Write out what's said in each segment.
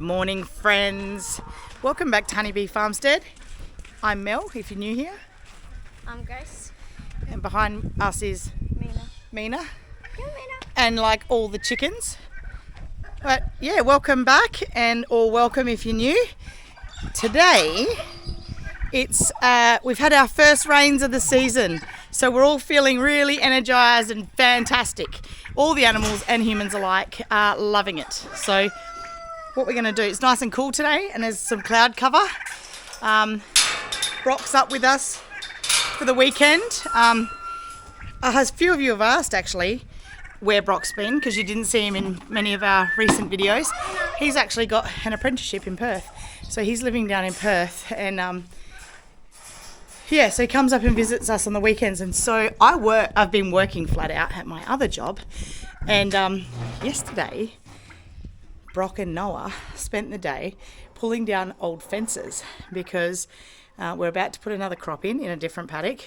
Morning, friends. Welcome back to Honeybee Farmstead. I'm Mel, if you're new here. I'm Grace. And behind us is Mina. Go, Mina. And like all the chickens. But yeah, welcome back, or welcome if you're new. Today, it's we've had our first rains of the season. So we're all feeling really energized and fantastic. All the animals and humans alike are loving it. So what we're going to do, it's nice and cool today and there's some cloud cover. Brock's up with us for the weekend. A few of you have asked actually where Brock's been because you didn't see him in many of our recent videos. He's actually got an apprenticeship in Perth. So he's living down in Perth and so he comes up and visits us on the weekends. And so I've been working flat out at my other job. And yesterday, Brock and Noah spent the day pulling down old fences because we're about to put another crop in a different paddock,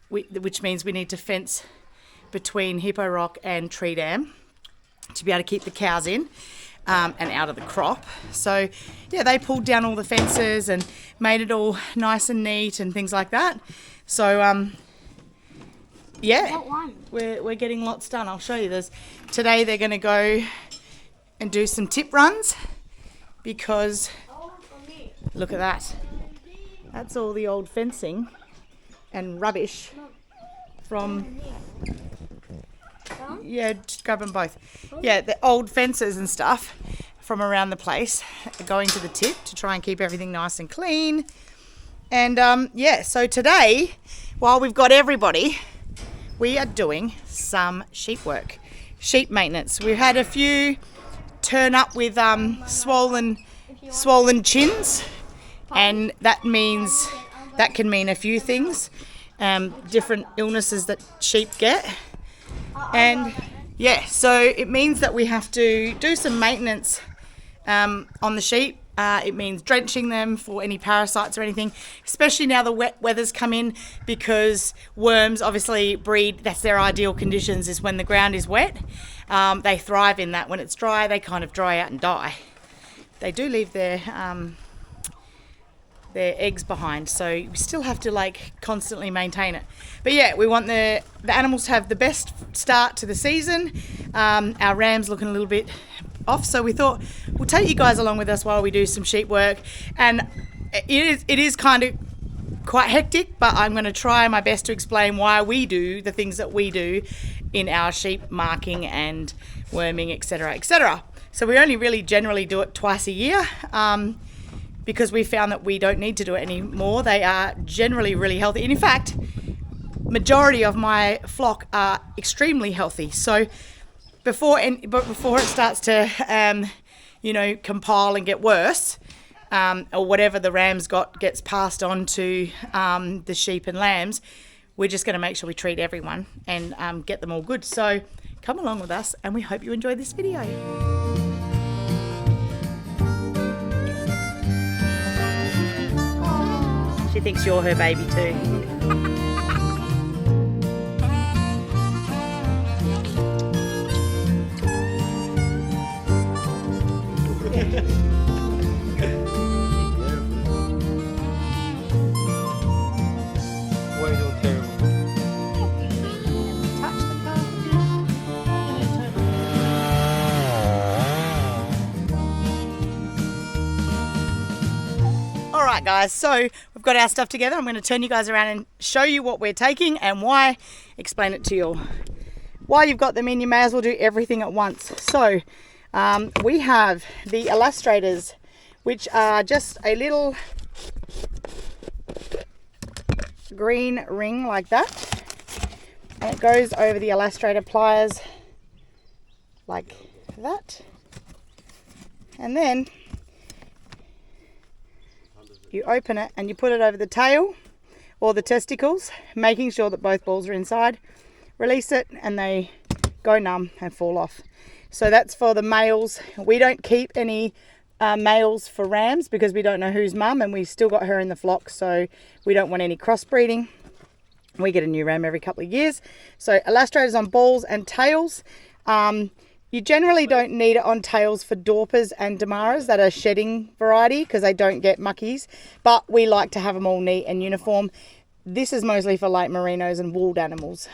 which means we need to fence between Hippo Rock and Tree Dam to be able to keep the cows in and out of the crop. So yeah, they pulled down all the fences and made it all nice and neat and things like that. So we're getting lots done. I'll show you. Today they're going to go and do some tip runs because look at that. That's all the old fencing and rubbish from just grab them both. Yeah, the old fences and stuff from around the place are going to the tip to try and keep everything nice and clean. And so today, while we've got everybody, we are doing some sheep sheep maintenance. We've had a few turn up with swollen chins, and that can mean a few things, different illnesses that sheep get. And so it means that we have to do some maintenance on the sheep. It means drenching them for any parasites or anything, especially now the wet weather's come in, because worms obviously breed. That's their ideal conditions, is when the ground is wet. They thrive in that. When it's dry, they kind of dry out and die. They do leave their eggs behind, so we still have to constantly maintain it. But yeah, we want the animals to have the best start to the season. Our ram's looking a little bit off, so we thought we'll take you guys along with us while we do some sheep work. And it is kind of quite hectic, but I'm going to try my best to explain why we do the things that we do in our sheep marking and worming, etc., etc. So we only really generally do it twice a year, because we found that we don't need to do it anymore. They are generally really healthy. And in fact, majority of my flock are extremely healthy. So before it starts to compile and get worse, or whatever the rams gets passed on to the sheep and lambs, we're just going to make sure we treat everyone and get them all good. So come along with us, and we hope you enjoy this video. She thinks you're her baby too. Alright guys, so we've got our stuff together. I'm going to turn you guys around and show you what we're taking and why, explain it to you. While you've got them in, you may as well do everything at once. So we have the illustrators, which are just a little green ring like that, and it goes over the illustrator pliers like that, and then you open it and you put it over the tail or the testicles, making sure that both balls are inside. Release it and they go numb and fall off. So that's for the males. We don't keep any males for rams because we don't know who's mum, and we've still got her in the flock, so we don't want any crossbreeding. We get a new ram every couple of years. So illustrators on balls and tails. You generally don't need it on tails for Dorpers and Damaras that are shedding variety because they don't get muckies, but we like to have them all neat and uniform. This is mostly for like merinos and wooled animals,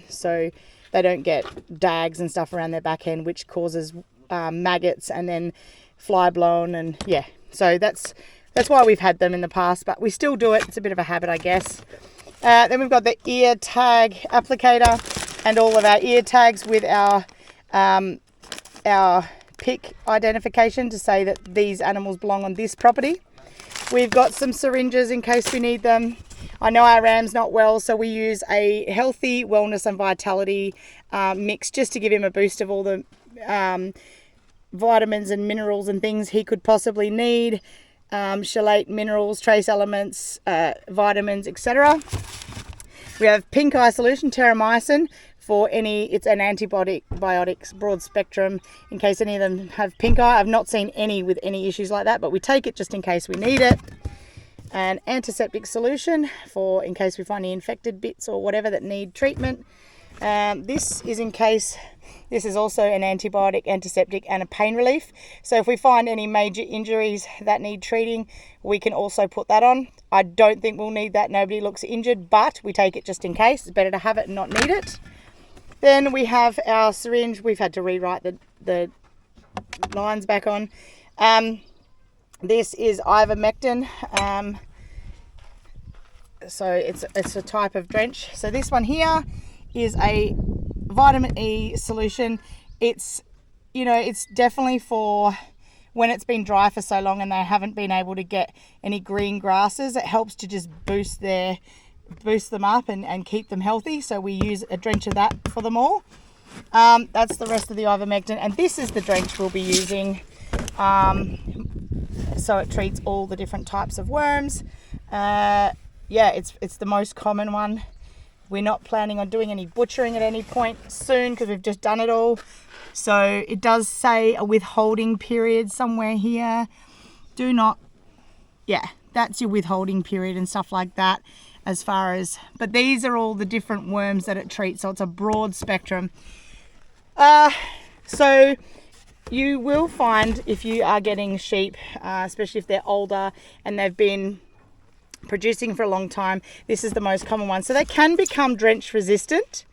so they don't get dags and stuff around their back end, which causes maggots and then fly blown, and yeah, so that's why we've had them in the past, but we still do it. It's a bit of a habit, I guess. Then we've got the ear tag applicator and all of our ear tags with our pick identification to say that these animals belong on this property. We've got some syringes in case we need them. I know our ram's not well, so we use a healthy wellness and vitality mix just to give him a boost of all the vitamins and minerals and things he could possibly need. Chelate, minerals, trace elements, vitamins, etc. We have pink eye solution, terramycin, for it's an antibiotics, broad spectrum, in case any of them have pink eye. I've not seen any with any issues like that, but we take it just in case we need it. An antiseptic solution for in case we find any infected bits or whatever that need treatment. This is also an antibiotic, antiseptic, and a pain relief. So if we find any major injuries that need treating, we can also put that on. I don't think we'll need that. Nobody looks injured, but we take it just in case. It's better to have it and not need it. Then we have our syringe. We've had to rewrite the lines back on. This is ivermectin. So it's a type of drench. So this one here is a vitamin E solution. It's definitely for when it's been dry for so long and they haven't been able to get any green grasses. It helps to just boost them up and keep them healthy. So we use a drench of that for them all. That's the rest of the ivermectin, and this is the drench we'll be using. So it treats all the different types of worms. It's the most common one. We're not planning on doing any butchering at any point soon because we've just done it all. So it does say a withholding period somewhere here. That's your withholding period and stuff like that but these are all the different worms that it treats. So it's a broad spectrum. So you will find if you are getting sheep, especially if they're older and they've been producing for a long time, this is the most common one. So they can become drench resistant,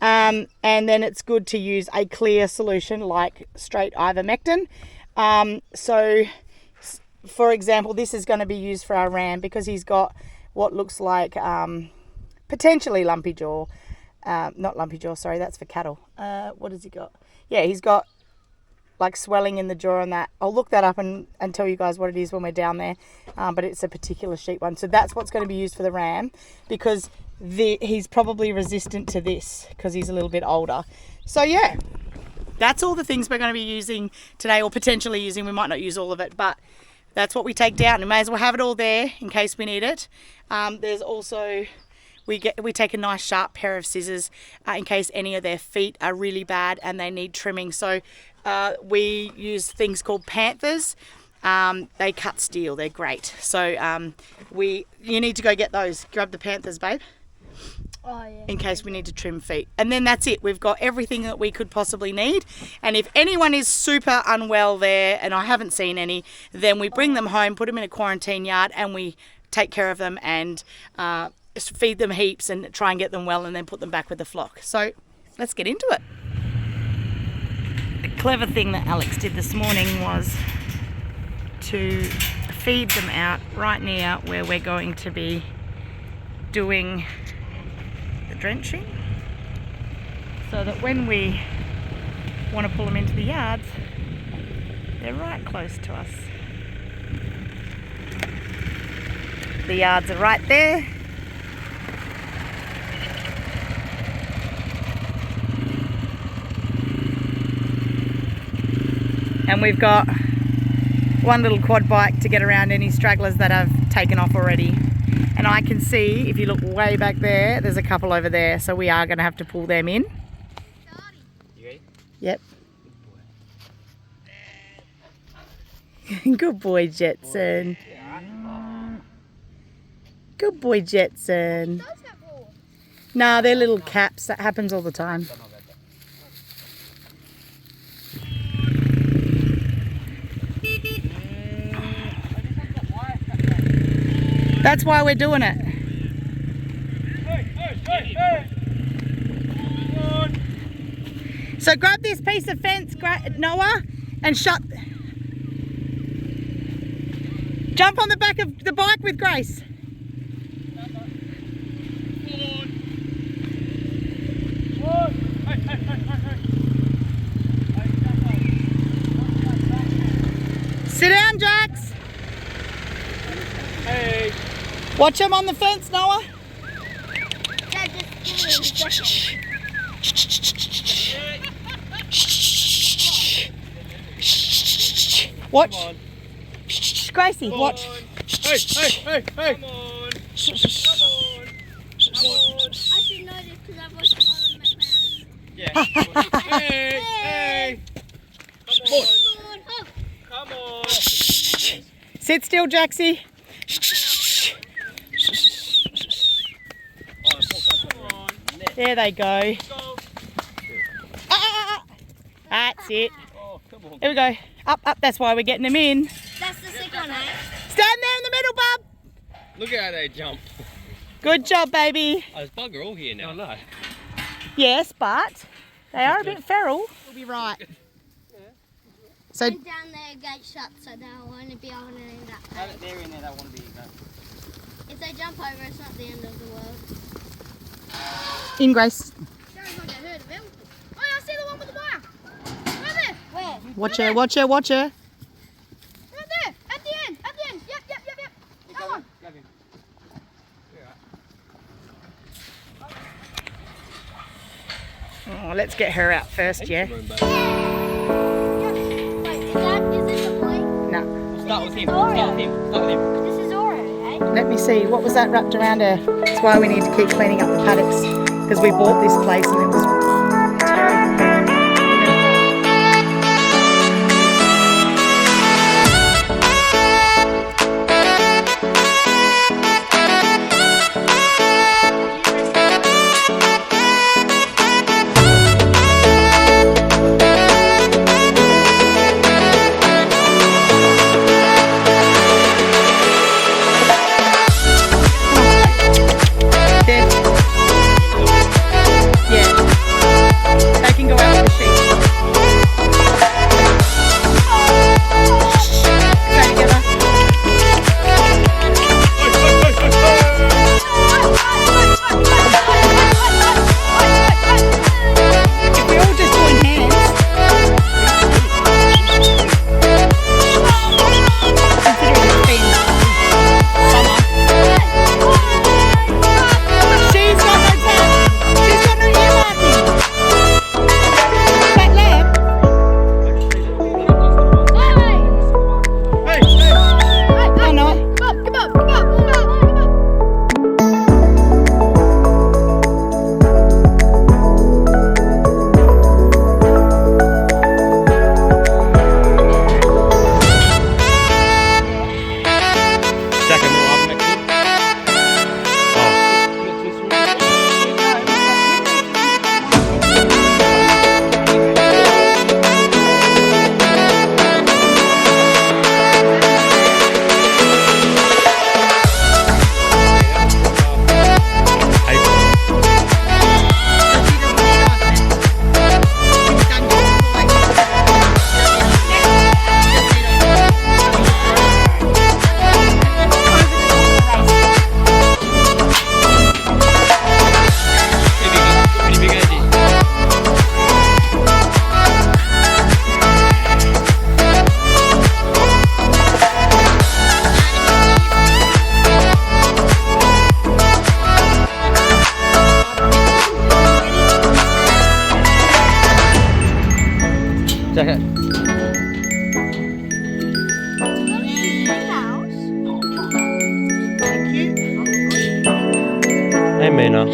and then it's good to use a clear solution like straight ivermectin. So for example, this is going to be used for our ram because he's got what looks like potentially lumpy jaw. Not lumpy jaw, sorry, that's for cattle. What has he got? Yeah, he's got like swelling in the jaw and that. I'll look that up and tell you guys what it is when we're down there. But it's a particular sheep one. So that's what's going to be used for the ram because he's probably resistant to this because he's a little bit older. So yeah, that's all the things we're going to be using today, or potentially using. We might not use all of it, but that's what we take down. We may as well have it all there in case we need it. There's also... We take a nice sharp pair of scissors in case any of their feet are really bad and they need trimming. So we use things called panthers. They cut steel. They're great. So you need to go get those. Grab the panthers, babe. Oh, yeah. In case we need to trim feet. And then that's it. We've got everything that we could possibly need. And if anyone is super unwell there, and I haven't seen any, then we bring them home, put them in a quarantine yard, and we take care of them and feed them heaps and try and get them well and then put them back with the flock. So let's get into it. The clever thing that Alex did this morning was to feed them out right near where we're going to be doing the drenching, so that when we want to pull them into the yards, they're right close to us. The yards are right there. And we've got one little quad bike to get around any stragglers that have taken off already. And I can see, if you look way back there, there's a couple over there. So we are going to have to pull them in. You ready? Yep. Good boy, Jetson. Good boy, Jetson. Nah, they're little caps. That happens all the time. That's why we're doing it. So grab this piece of fence, Noah, and shut. Jump on the back of the bike with Grace. Sit down, Jax. Hey. Watch him on the fence, Noah. Watch. Gracie, watch. Hey, hey, hey, hey. Come on. Come on. Come on. I should know this because I've watched a lot of my parents. Yeah. Hey, hey. Come on. Come on. Sit still, Jaxie. There they go. That's it. Oh, come on. Here we go. Up, up. That's why we're getting them in. That's the sick one, eh? Stand there in the middle, bub. Look at how they jump. Good job, baby. Oh, there's bugger all here now. No. Yes, but they are a bit feral. We'll be right. So And down there, gate shut, so they'll only be able to in that cage. They're in there, they want to be in there. If they jump over, it's not the end of the world. in, Grace. Oh, I see the one with the wire. Right there. Where? Watch her, watch her, watch her. Right there. At the end. At the end. Yep, yep, yep, yep. Come on. Grab him. Oh, let's get her out first, yeah? Wait, is this a boy? No. Start with him. Start with him. Start with him. This is Oro, eh? Let me see. What was that wrapped around her? That's why we need to keep cleaning up the paddocks. Because we bought this place and it was terrible. Jacket. Thank you. Hey, Mina.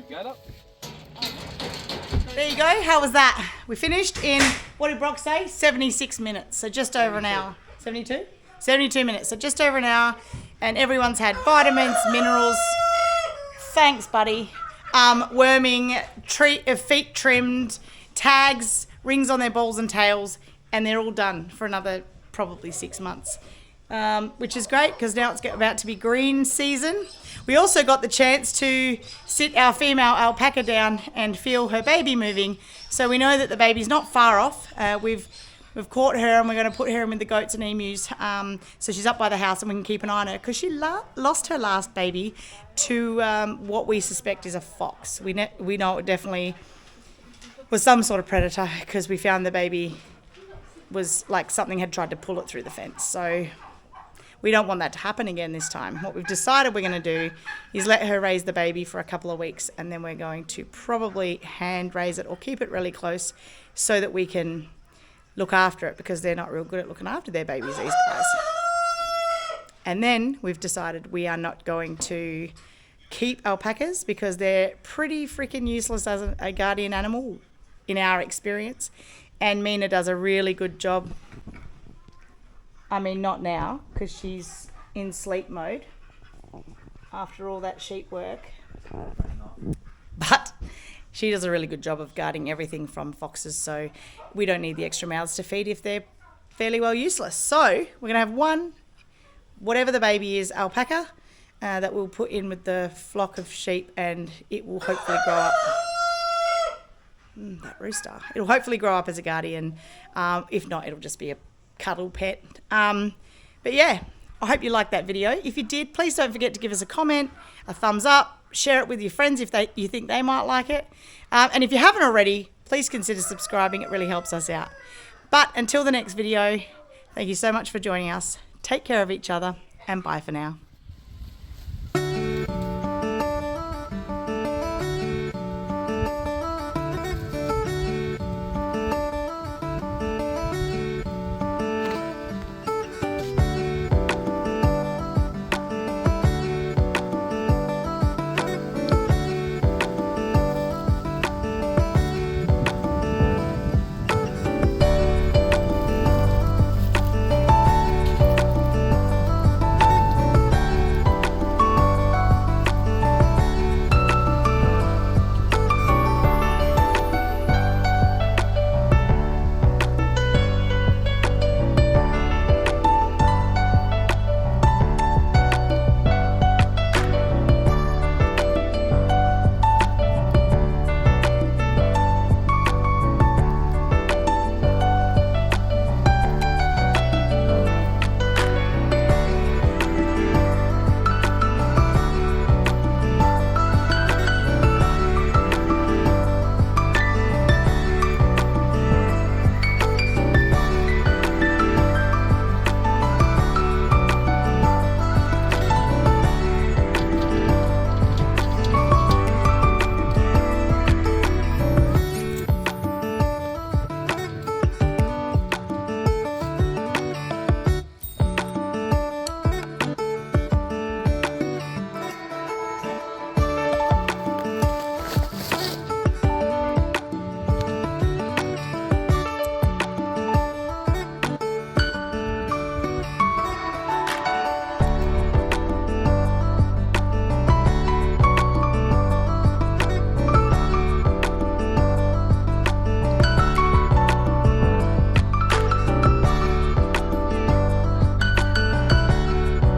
Get up. There you go. How was that? We finished in, what did Brock say? 76 minutes. So just over an hour. 72? 72 minutes. So just over an hour. And everyone's had vitamins, minerals. Thanks, buddy. Worming, feet trimmed, tags, rings on their balls and tails. And they're all done for another probably 6 months. Which is great because now it's about to be green season. We also got the chance to sit our female alpaca down and feel her baby moving. So we know that the baby's not far off. We've caught her and we're going to put her in with the goats and emus. So she's up by the house and we can keep an eye on her because she lost her last baby to what we suspect is a fox. We know it definitely was some sort of predator because we found the baby was like something had tried to pull it through the fence. So we don't want that to happen again this time. What we've decided we're going to do is let her raise the baby for a couple of weeks and then we're going to probably hand raise it or keep it really close so that we can look after it because they're not real good at looking after their babies, these guys. And then we've decided we are not going to keep alpacas because they're pretty freaking useless as a guardian animal in our experience. And Mina does a really good job. I mean, not now, because she's in sleep mode after all that sheep work. But she does a really good job of guarding everything from foxes, so we don't need the extra mouths to feed if they're fairly well useless. So we're going to have one, whatever the baby is, alpaca, that we'll put in with the flock of sheep, and it will hopefully grow up. That rooster. It'll hopefully grow up as a guardian. If not, it'll just be a cuddle pet. But yeah, I hope you liked that video. If you did, please don't forget to give us a comment, a thumbs up, share it with your friends if you think they might like it. And if you haven't already, please consider subscribing. It really helps us out. But until the next video, thank you so much for joining us. Take care of each other and bye for now.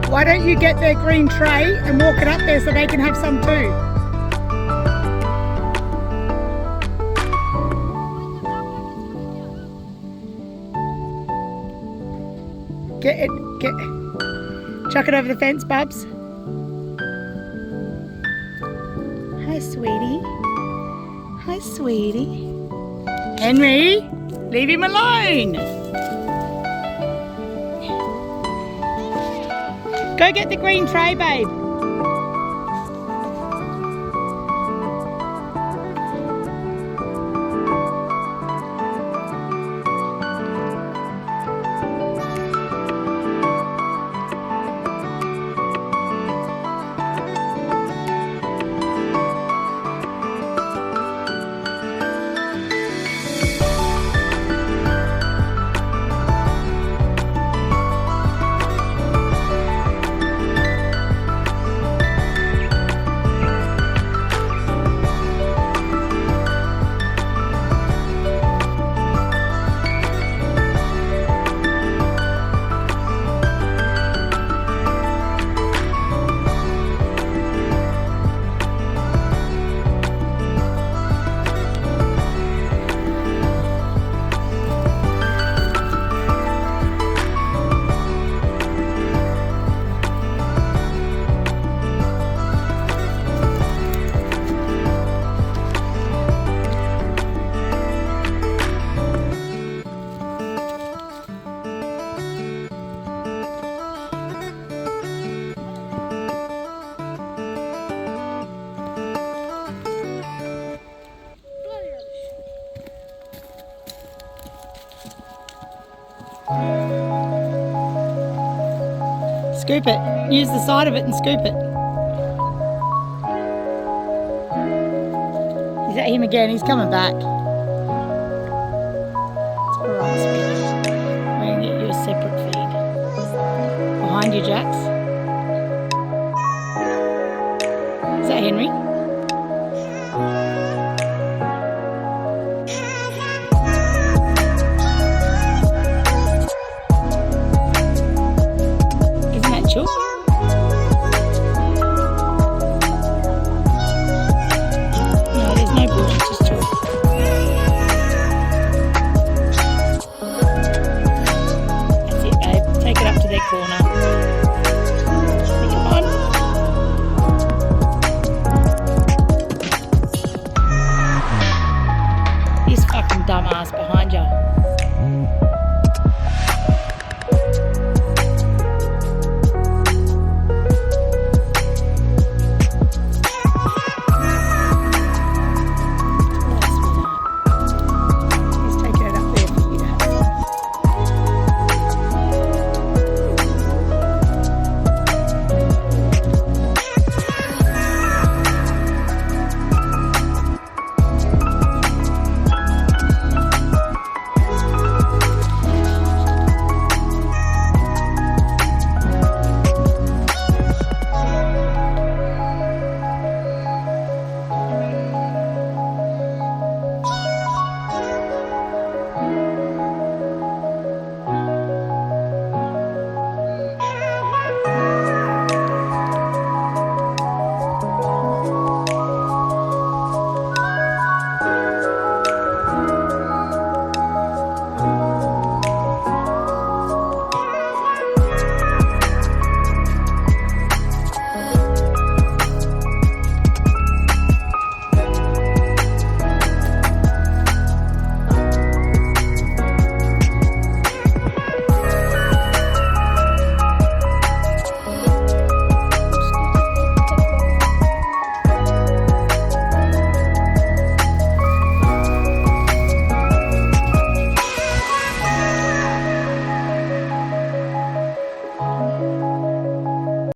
Why don't you get their green tray and walk it up there so they can have some too? Chuck it over the fence, Bubs. Hi, sweetie. Hi, sweetie. Henry, leave him alone. Go get the green tray, babe. Scoop it. Use the side of it and scoop it. Is that him again? He's coming back. It's alright, sweetie. We're going to get you a separate feed. Behind you, Jax.